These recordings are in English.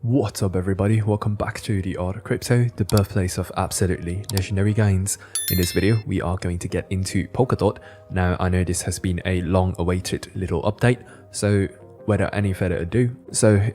What's up everybody, welcome back to the DOT Crypto, the birthplace of absolutely legendary gains. In this video, we are going to get into Polkadot. Now, I know this has been a long awaited little update, so without any further ado,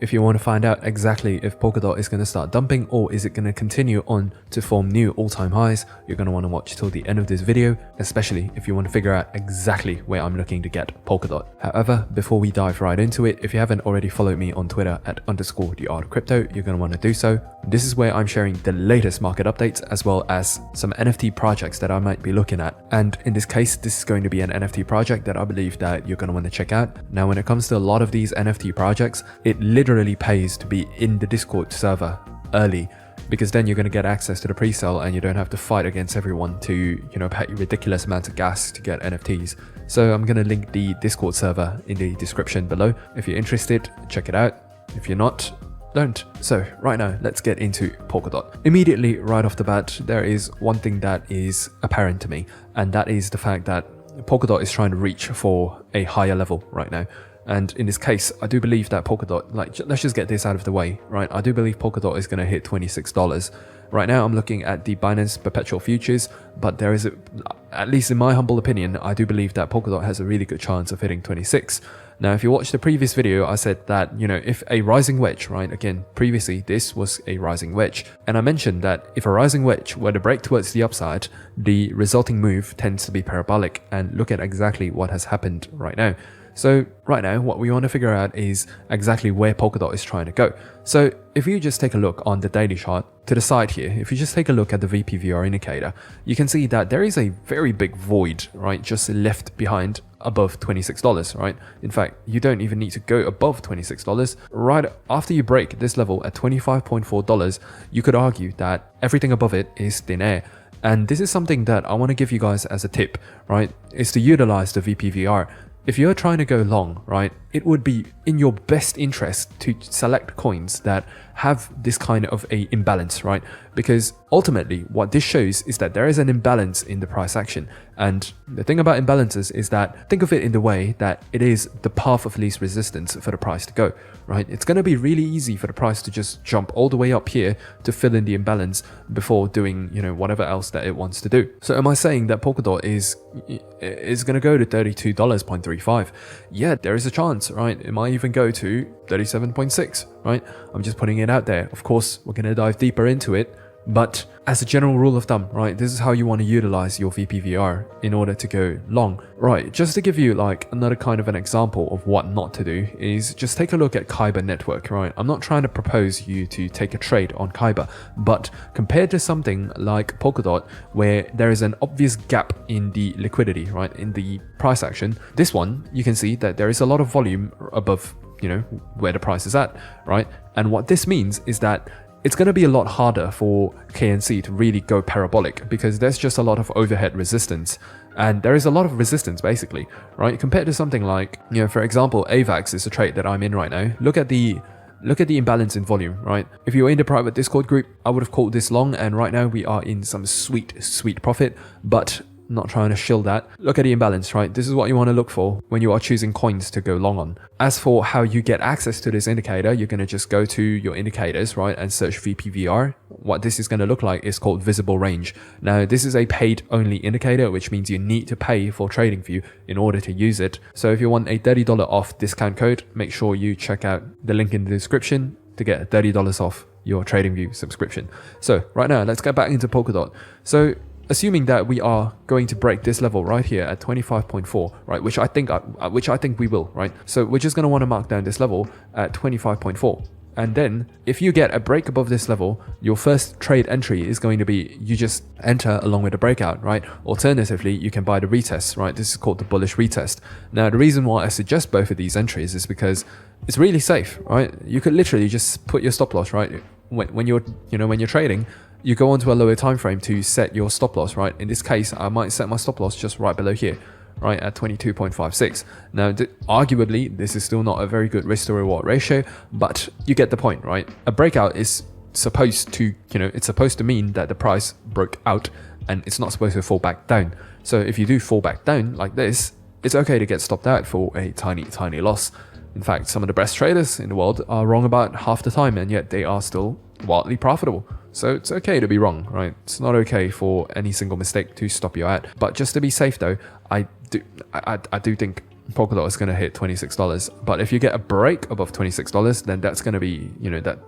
if you want to find out exactly if Polkadot is going to start dumping or is it going to continue on to form new all-time highs, you're going to want to watch till the end of this video, especially if you want to figure out exactly where I'm looking to get Polkadot. However, before we dive right into it, if you haven't already followed me on Twitter at _the crypto, you're going to want to do so. This is where I'm sharing the latest market updates as well as some NFT projects that I might be looking at. And in this case, this is going to be an NFT project that I believe that you're going to want to check out. Now, when it comes to a lot of these NFT projects, it literally pays to be in the Discord server early, because then you're going to get access to the pre-sale and you don't have to fight against everyone to, pay ridiculous amounts of gas to get NFTs. So I'm going to link the Discord server in the description below. If you're interested, check it out. If you're not, don't. So right now, let's get into Polkadot. Immediately right off the bat, there is one thing that is apparent to me, and that is the fact that Polkadot is trying to reach for a higher level right now. And in this case, I do believe that Polkadot, let's just get this out of the way, right? I do believe Polkadot is going to hit $26. Right now, I'm looking at the Binance Perpetual Futures, but there is, at least in my humble opinion, I do believe that Polkadot has a really good chance of hitting 26. Now, if you watched the previous video, I said that, if a rising wedge, right? Again, previously, this was a rising wedge. And I mentioned that if a rising wedge were to break towards the upside, the resulting move tends to be parabolic. And look at exactly what has happened right now. So right now, what we want to figure out is exactly where Polkadot is trying to go. So if you just take a look on the daily chart to the side here, if you just take a look at the VPVR indicator, you can see that there is a very big void, right, just left behind above $26, right? In fact, you don't even need to go above $26. Right after you break this level at $25.4, you could argue that everything above it is thin air. And this is something that I want to give you guys as a tip, right, is to utilize the VPVR. If you're trying to go long, right, it would be in your best interest to select coins that have this kind of a imbalance, right? Because ultimately what this shows is that there is an imbalance in the price action. And the thing about imbalances is that, think of it in the way that it is the path of least resistance for the price to go, right? It's going to be really easy for the price to just jump all the way up here to fill in the imbalance before doing, whatever else that it wants to do. So am I saying that Polkadot is going to go to $32.35? Yeah, there is a chance, right? It might even go to 37.6, right? I'm just putting it out there. Of course, we're going to dive deeper into it. But as a general rule of thumb, right, this is how you want to utilize your VPVR in order to go long. Right, just to give you another kind of an example of what not to do is just take a look at Kyber network, right? I'm not trying to propose you to take a trade on Kyber, but compared to something like Polkadot, where there is an obvious gap in the liquidity, right, in the price action, this one, you can see that there is a lot of volume above, where the price is at, right? And what this means is that it's going to be a lot harder for KNC to really go parabolic because there's just a lot of overhead resistance, and there is a lot of resistance basically, right? Compared to something like, for example, AVAX is a trade that I'm in right now. Look at the imbalance in volume, right? If you were in the private Discord group, I would have called this long, and right now we are in some sweet profit, but not trying to shill that. Look at the imbalance, right? This is what you want to look for when you are choosing coins to go long on. As for how you get access to this indicator, you're going to just go to your indicators, right, and search VPVR. What this is going to look like is called visible range. Now, this is a paid only indicator, which means you need to pay for TradingView in order to use it. So if you want a $30 off discount code, make sure you check out the link in the description to get $30 off your TradingView subscription. So right now, let's get back into Polkadot. So assuming that we are going to break this level right here at 25.4, right, which I think we will, right? So we're just going to want to mark down this level at 25.4. And then if you get a break above this level, your first trade entry is going to be, you just enter along with the breakout, right? Alternatively, you can buy the retest, right? This is called the bullish retest. Now, the reason why I suggest both of these entries is because it's really safe, right? You could literally just put your stop loss, right? When you're trading, you go onto a lower time frame to set your stop loss, right? In this case, I might set my stop loss just right below here, right, at 22.56. Now, arguably, this is still not a very good risk to reward ratio, but you get the point, right? A breakout is supposed to, it's supposed to mean that the price broke out and it's not supposed to fall back down. So if you do fall back down like this, it's okay to get stopped out for a tiny loss. In fact, some of the best traders in the world are wrong about half the time, and yet they are still wildly profitable. So it's okay to be wrong, right? It's not okay for any single mistake to stop you out. But just to be safe though, I do think Polkadot is going to hit $26. But if you get a break above $26, then that's going to be,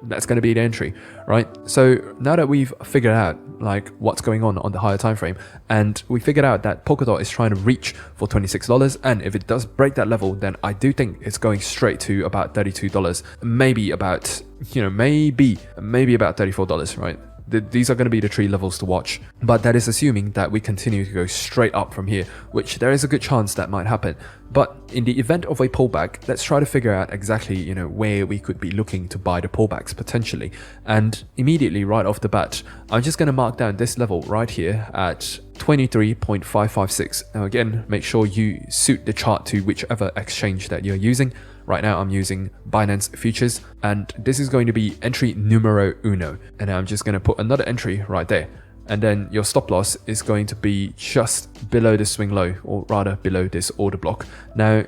that's going to be the entry, right? So now that we've figured out like what's going on the higher time frame, and we figured out that Polkadot is trying to reach for $26, and if it does break that level, then I do think it's going straight to about $32, maybe about, maybe about $34, right? These are going to be the 3 levels to watch, but that is assuming that we continue to go straight up from here, which there is a good chance that might happen. But in the event of a pullback, let's try to figure out exactly, where we could be looking to buy the pullbacks potentially. And immediately right off the bat, I'm just going to mark down this level right here at 23.556. Now again, make sure you suit the chart to whichever exchange that you're using. Right now I'm using Binance Futures, and this is going to be entry numero uno. And I'm just going to put another entry right there. And then your stop loss is going to be just below the swing low, or rather below this order block. Now,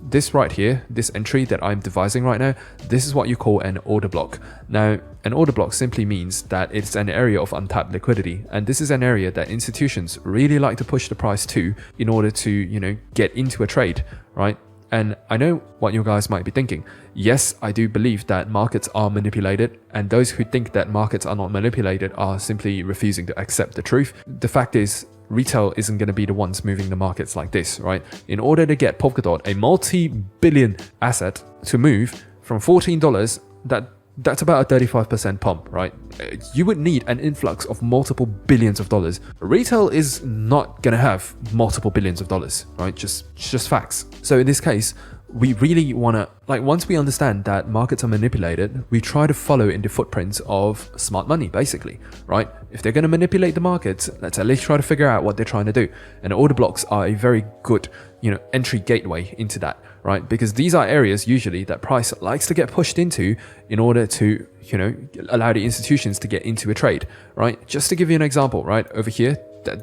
this right here, this entry that I'm devising right now, this is what you call an order block. Now, an order block simply means that it's an area of untapped liquidity. And this is an area that institutions really like to push the price to in order to, get into a trade, right? And I know what you guys might be thinking. Yes, I do believe that markets are manipulated, and those who think that markets are not manipulated are simply refusing to accept the truth. The fact is, retail isn't going to be the ones moving the markets like this, right? In order to get Polkadot, a multi-billion asset, to move from $14, that's about a 35% pump, right? You would need an influx of multiple billions of dollars. Retail is not gonna have multiple billions of dollars, right? Just facts. So in this case, we really wanna, once we understand that markets are manipulated, we try to follow in the footprints of smart money, basically, right? If they're gonna manipulate the markets, let's at least try to figure out what they're trying to do. And order blocks are a very good, entry gateway into that, right? Because these are areas usually that price likes to get pushed into in order to, allow the institutions to get into a trade, right? Just to give you an example, right? Over here,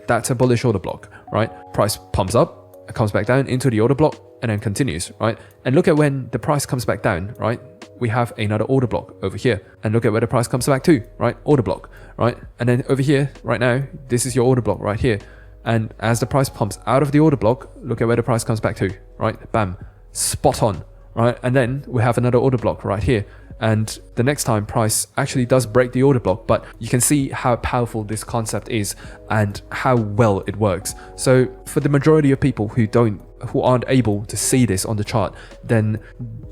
that's a bullish order block, right? Price pumps up, it comes back down into the order block, and then continues, right? And look at when the price comes back down, right? We have another order block over here. And look at where the price comes back to, right? Order block, right? And then over here, right now, this is your order block right here. And as the price pumps out of the order block, look at where the price comes back to, right? Bam, spot on, right? And then we have another order block right here. And the next time price actually does break the order block, but you can see how powerful this concept is and how well it works. So for the majority of people who aren't able to see this on the chart, then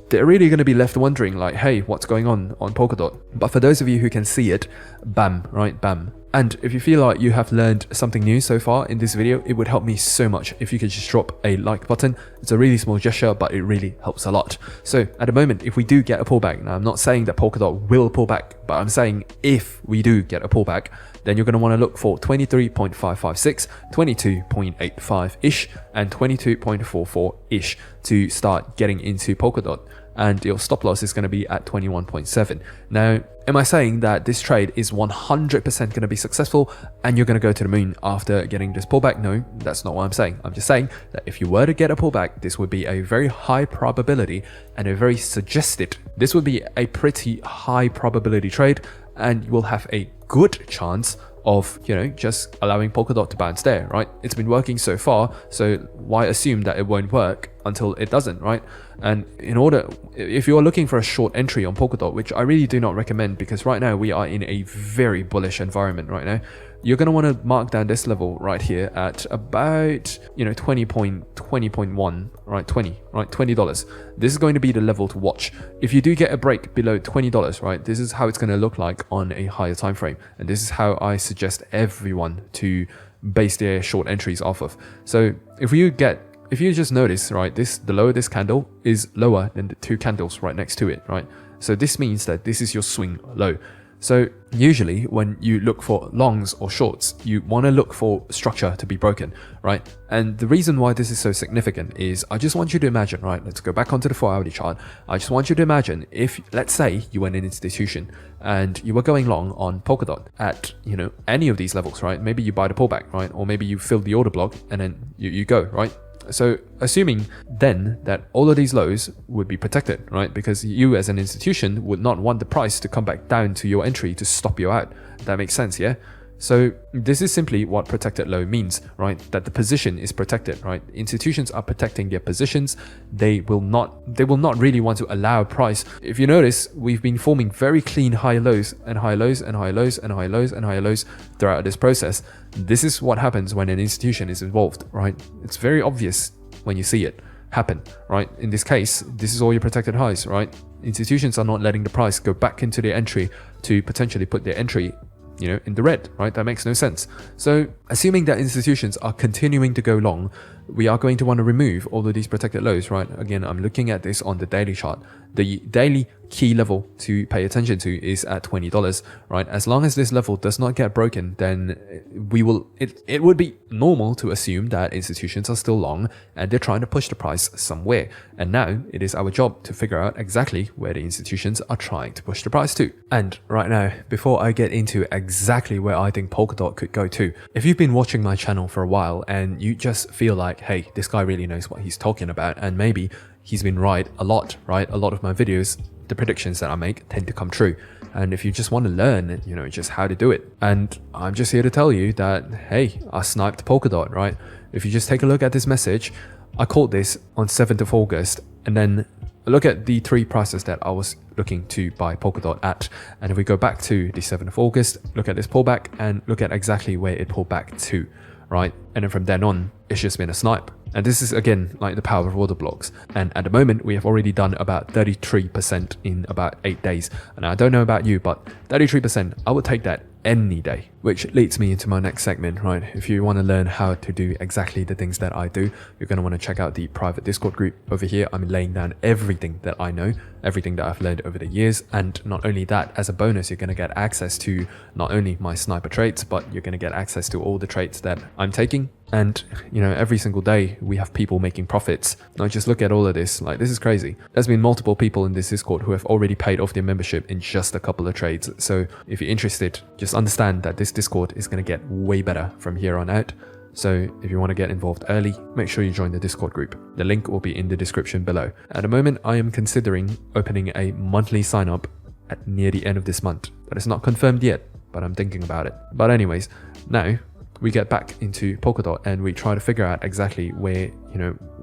they're really going to be left wondering like, hey, what's going on Polkadot? But for those of you who can see it, bam, right, bam. And if you feel like you have learned something new so far in this video, it would help me so much if you could just drop a like button. It's a really small gesture, but it really helps a lot. So at the moment, if we do get a pullback, now I'm not saying that Polkadot will pull back, but I'm saying if we do get a pullback, then you're going to want to look for 23.556, 22.85-ish, and 22.44-ish to start getting into Polkadot. And your stop loss is going to be at 21.7. Now, am I saying that this trade is 100% going to be successful and you're going to go to the moon after getting this pullback? No, that's not what I'm saying. I'm just saying that if you were to get a pullback, this would be a very high probability and a very suggested. This would be a pretty high probability trade, and you will have a good chance of, just allowing Polkadot to bounce there, right? It's been working so far, so why assume that it won't work until it doesn't, right? And if you're looking for a short entry on Polkadot, which I really do not recommend, because right now we are in a very bullish environment right now, you're going to want to mark down this level right here at about, 20.1, right? $20. This is going to be the level to watch. If you do get a break below $20, right, this is how it's going to look like on a higher time frame. And this is how I suggest everyone to base their short entries off of. So if you just notice, right, the lower this candle is lower than the 2 candles right next to it, right? So this means that this is your swing low. So usually when you look for longs or shorts, you want to look for structure to be broken, right? And the reason why this is so significant is I just want you to imagine, right? Let's go back onto the 4-hourly chart. I just want you to imagine if, let's say you were an institution and you were going long on Polkadot at, any of these levels, right? Maybe you buy the pullback, right? Or maybe you fill the order block and then you go, right? So assuming then that all of these lows would be protected, right? Because you as an institution would not want the price to come back down to your entry to stop you out. That makes sense, yeah? So this is simply what protected low means, right? That the position is protected, right? Institutions are protecting their positions. They will not really want to allow price. If you notice, we've been forming very clean high lows and high lows and high lows and high lows and high lows throughout this process. This is what happens when an institution is involved, right? It's very obvious when you see it happen, right? In this case, this is all your protected highs, right? Institutions are not letting the price go back into their entry to potentially put their entry in the red, right? That makes no sense. So assuming that institutions are continuing to go long, we are going to want to remove all of these protected lows, right? Again, I'm looking at this on the daily chart. The daily key level to pay attention to is at $20, right? As long as this level does not get broken, then it would be normal to assume that institutions are still long and they're trying to push the price somewhere. And now it is our job to figure out exactly where the institutions are trying to push the price to. And right now, before I get into exactly where I think Polkadot could go to, if you've been watching my channel for a while and you just feel like, hey, this guy really knows what he's talking about, and maybe he's been right a lot, right? A lot of my videos, the predictions that I make tend to come true. And if you just want to learn, just how to do it. And I'm just here to tell you that, hey, I sniped Polkadot, right? If you just take a look at this message, I called this on 7th of August, and then look at the 3 prices that I was looking to buy Polkadot at. And if we go back to the 7th of August, look at this pullback and look at exactly where it pulled back to, right? And then from then on, it's just been a snipe. And this is again like the power of order blocks. And at the moment, we have already done about 33% in about 8 days. And I don't know about you, but 33%, I would take that any day. Which leads me into my next segment, right? If you want to learn how to do exactly the things that I do, you're going to want to check out the private Discord group over here. I'm laying down everything that I know, everything that I've learned over the years. And not only that, as a bonus, you're going to get access to not only my sniper trades, but you're going to get access to all the trades that I'm taking. And every single day we have people making profits. Now just look at all of this, like this is crazy. There's been multiple people in this Discord who have already paid off their membership in just a couple of trades. So if you're interested, just understand that this Discord is going to get way better from here on out. So if you want to get involved early, make sure you join the Discord group. The link will be in the description below. At the moment, I am considering opening a monthly sign up at near the end of this month, but it's not confirmed yet, but I'm thinking about it. But anyways, now we get back into Polkadot and we try to figure out exactly where,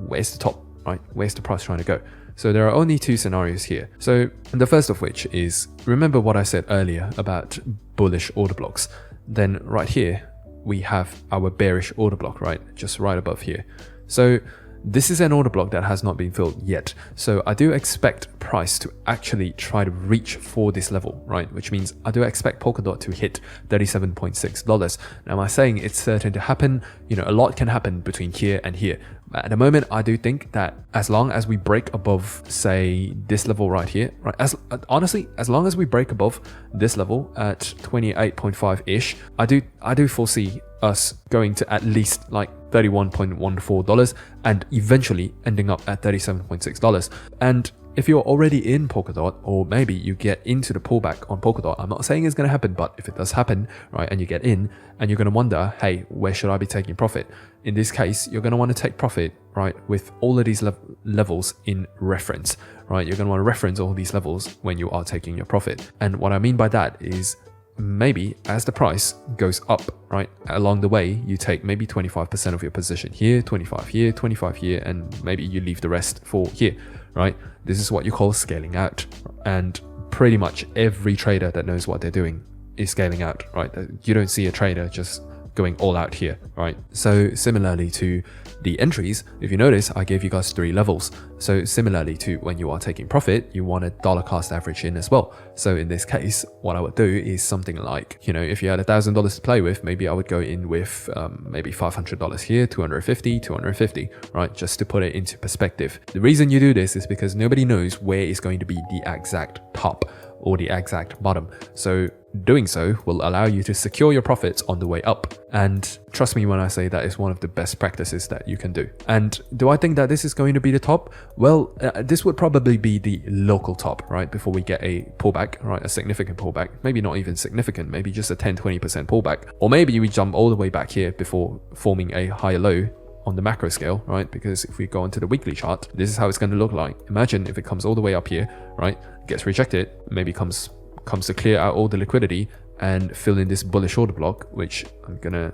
where's the top, right? Where's the price trying to go? So there are only 2 scenarios here. So the first of which is, remember what I said earlier about bullish order blocks. Then right here, we have our bearish order block, right? Just right above here. So this is an order block that has not been filled yet. So I do expect price to actually try to reach for this level, right? Which means I do expect Polkadot to hit $37.6. Now, am I saying it's certain to happen? A lot can happen between here and here. At the moment, I do think that as long as we break above, say, this level right here, right? Honestly, as long as we break above this level at 28.5-ish, I do foresee us going to at least like $31.14 and eventually ending up at $37.6. And if you're already in Polkadot, or maybe you get into the pullback on Polkadot, I'm not saying it's going to happen, but if it does happen, right, and you get in and you're going to wonder, hey, where should I be taking profit? In this case, you're going to want to take profit, right, with all of these levels in reference, right? You're going to want to reference all these levels when you are taking your profit. And what I mean by that is, maybe as the price goes up, right, along the way, you take maybe 25% of your position here, 25 here, 25 here, and maybe you leave the rest for here, right? This is what you call scaling out. And pretty much every trader that knows what they're doing is scaling out, right? You don't see a trader just going all out here, right? So similarly to the entries, if you notice, I gave you guys 3 levels. So similarly to when you are taking profit, you want a dollar cost average in as well. So in this case, what I would do is something like, if you had $1,000 to play with, maybe I would go in with maybe $500 here, 250, 250, right? Just to put it into perspective. The reason you do this is because nobody knows where is going to be the exact top or the exact bottom. So doing so will allow you to secure your profits on the way up. And trust me when I say that is one of the best practices that you can do. And do I think that this is going to be the top? Well, this would probably be the local top, right? Before we get a pullback, right? A significant pullback, maybe not even significant, maybe just a 10-20% pullback. Or maybe we jump all the way back here before forming a higher low on the macro scale, right? Because if we go into the weekly chart, this is how it's going to look like. Imagine if it comes all the way up here, right? Gets rejected, maybe comes to clear out all the liquidity and fill in this bullish order block, which I'm gonna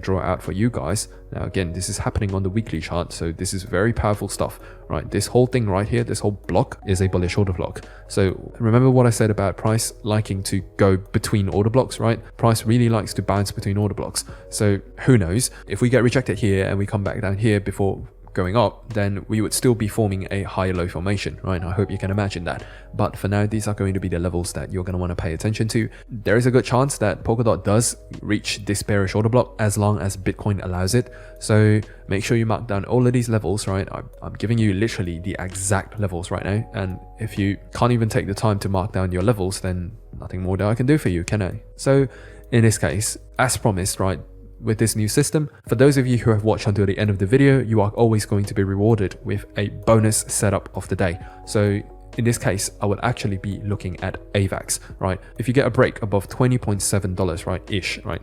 draw out for you guys. Now again, this is happening on the weekly chart, so this is very powerful stuff, right? This whole thing right here, this whole block is a bullish order block. So remember what I said about price liking to go between order blocks, right? Price really likes to bounce between order blocks. So who knows, if we get rejected here and we come back down here before going up, then we would still be forming a high low formation, right? I hope you can imagine that. But for now, these are going to be the levels that you're going to want to pay attention to. There is a good chance that Polkadot does reach this bearish order block as long as Bitcoin allows it. So make sure you mark down all of these levels, right? I'm giving you literally the exact levels right now. And if you can't even take the time to mark down your levels, then nothing more that I can do for you, can I? So in this case, as promised, right? With this new system, for those of you who have watched until the end of the video, you are always going to be rewarded with a bonus setup of the day. So in this case, I would actually be looking at AVAX, right? If you get a break above $20.7, right, ish, right,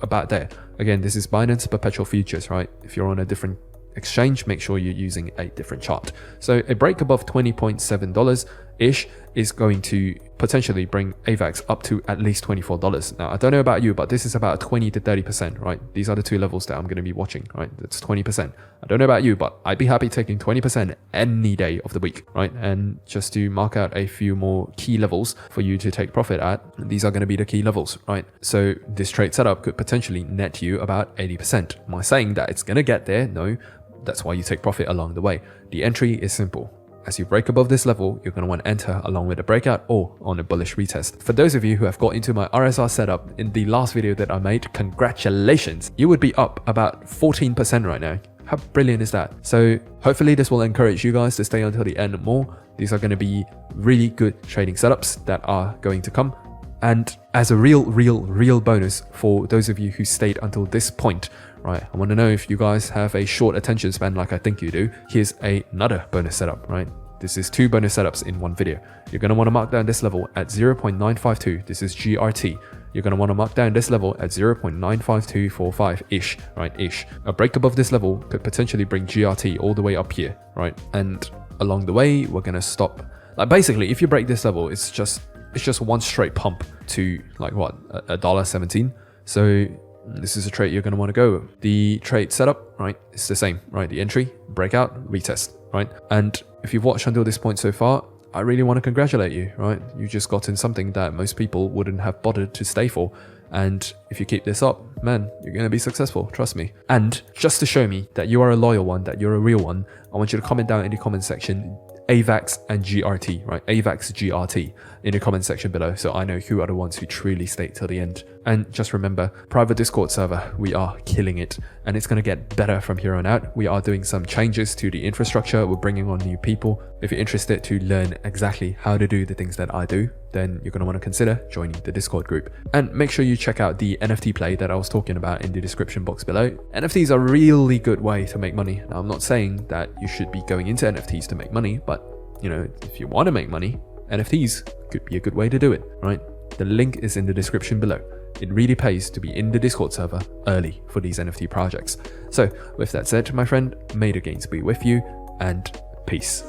about there. Again, this is Binance Perpetual Futures, right? If you're on a different exchange, make sure you're using a different chart. So a break above $20.7 ish is going to potentially bring AVAX up to at least $24. Now, I don't know about you, but this is about 20 to 30%, right? These are the two levels that I'm going to be watching, right? That's 20%. I don't know about you, but I'd be happy taking 20% any day of the week, right? And just to mark out a few more key levels for you to take profit at, these are going to be the key levels, right? So this trade setup could potentially net you about 80%. Am I saying that it's going to get there? No, that's why you take profit along the way. The entry is simple. As you break above this level, you're going to want to enter along with a breakout or on a bullish retest. For those of you who have got into my RSR setup in the last video that I made, congratulations. You would be up about 14% right now. How brilliant is that? So hopefully this will encourage you guys to stay until the end more. These are going to be really good trading setups that are going to come. And as a real bonus for those of you who stayed until this point, right? I want to know if you guys have a short attention span like I think you do. Here's another bonus setup, right? This is two bonus setups in one video. You're going to want to mark down this level at 0.952. This is GRT. You're going to want to mark down this level at 0.95245-ish, right? Ish. A break above this level could potentially bring GRT all the way up here, right? And along the way, we're going to stop. Like basically, if you break this level, it's just one straight pump to like what, $1.17. So this is a trade you're going to want to go. The trade setup, right, it's the same, right? The entry, breakout, retest, right? And if you've watched until this point so far, I really want to congratulate you, right? You just got in something that most people wouldn't have bothered to stay for. And if you keep this up, man, you're going to be successful, trust me. And just to show me that you are a loyal one, that you're a real one, I want you to comment down in the comment section AVAX and GRT, right? AVAX GRT in the comment section below, so I know who are the ones who truly stayed till the end. And just remember, private Discord server, we are killing it, and it's going to get better from here on out. We are doing some changes to the infrastructure. We're bringing on new people. If you're interested to learn exactly how to do the things that I do, then you're going to want to consider joining the Discord group. And make sure you check out the NFT play that I was talking about in the description box below. NFTs are a really good way to make money. Now, I'm not saying that you should be going into NFTs to make money, but you know, if you want to make money, NFTs could be a good way to do it, right? The link is in the description below. It really pays to be in the Discord server early for these NFT projects. So with that said, my friend, may the gains be with you, and peace.